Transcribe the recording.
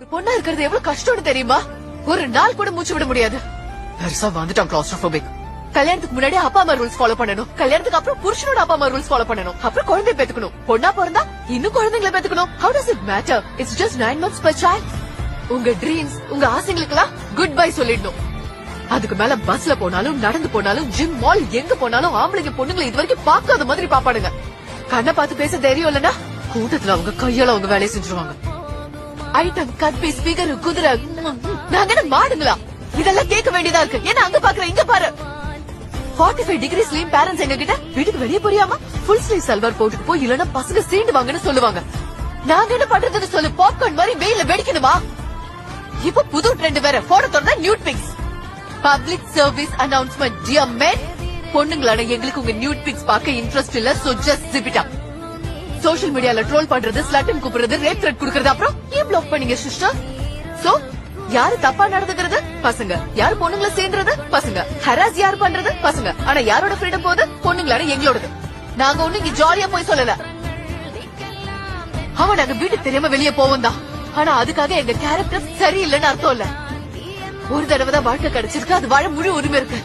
ஒரு பொண்ணா இருக்கிறது எவ்வளவு கஷ்டம்னு தெரியுமா? ஒரு நாள் கூட மூச்சு விட முடியாது. பெருசா வந்துட்டான் கிளாஸ்ட்ரோபோபிக். கல்யாணத்துக்கு முன்னாடி அப்பா அம்மா ரூல்ஸ் ஃபாலோ பண்ணணும், கல்யாணத்துக்கு அப்புறம் புருஷனோட அப்பா அம்மா ரூல்ஸ் ஃபாலோ பண்ணணும், அப்புறம் குழந்தை பெத்துக்கணும், பொண்ணா பிறந்தா இன்னும் குழந்தைங்களை பெத்துக்கணும். How does it matter? It's just 9 months per child. உங்க ட்ரீம்ஸ், உங்க ஆசைகளுக்கெல்லாம் குட் பை சொல்லிடணும். அதுக்கு மேல பஸ்ல போனாலும், நடந்து போனாலும், ஜிம், மால் எங்க போனாலும் ஆம்பளைங்க பொண்ணுங்களை இது வரைக்கும் பாக்காத மாதிரி பாப்பாடுங்க. கண்ணை பார்த்து பேச தைரியம் இல்லன்னா கூட்டத்துல அவங்க கையால அவங்க வேலையை செஞ்சுருவாங்க. ஐட்டம், கட் பீஸ், பிகர், குதிரை, நாங்க என்ன மாடுங்களா? இதெல்லாம் கேட்க வேண்டியதா இருக்கு. ஏன்னா அங்க பாக்குற இங்க பாரு 45 டிகிரி ஸ்லீம் பேரண்ட்ஸ் எங்க கிட்ட வீட்டுக்கு வெளியே போறியாமா ஃபுல் ஸ்லீவ் சல்வார் போட்டுட்டு போய் இல்லன்னா பசங்க சீண்டுவாங்கன்னு சொல்லுவாங்க. நாங்க என்ன பண்றதுன்னு சொல்லு? பாப்கார்ன் மாதிரி வெயில வெடிக்கணுமா? இப்ப புது ட்ரெண்ட் வேற, போட தொடர்ந்தா nude pics. Public service announcement dear men, பொண்ணுங்களான எங்களுக்கு உங்க நியூட் பிக்ஸ் பார்க்க இன்ட்ரெஸ்ட் இல்ல. So just zip it up. சோஷியல் மீடியால ட்ரோல் பண்றது, ஸ்லட்டன் கூப்பிடுறது, ரேப் த்ரெட் குடுக்கறது, அப்புறம் ஏன் பிளாக் பண்ணீங்க சிஸ்டர்? சோ யாரு தப்பா நடந்துக்கிறது? பசங்க. யாரு பொண்ணுங்களை சேர்ந்துறது? பசங்க. ஹராஸ் யாரு பண்றது? பசங்க. ஆனா யாரோட ஃப்ரீடம் போது? பொண்ணுங்களான எங்களோடது. நாங்க ஒண்ணு இங்க ஜாலியா போய் சொல்லல. அவன் நாங்க வீட்டுக்கு தெரியாம வெளியே போவோம் தான். ஆனா அதுக்காக எங்க கேரக்டர் சரியில்லைன்னு அர்த்தம் இல்ல. ஒரு தடவை தான் வாழ்க்கை கிடைச்சிருக்கு, அது வாழ முழு உரிமை இருக்கு.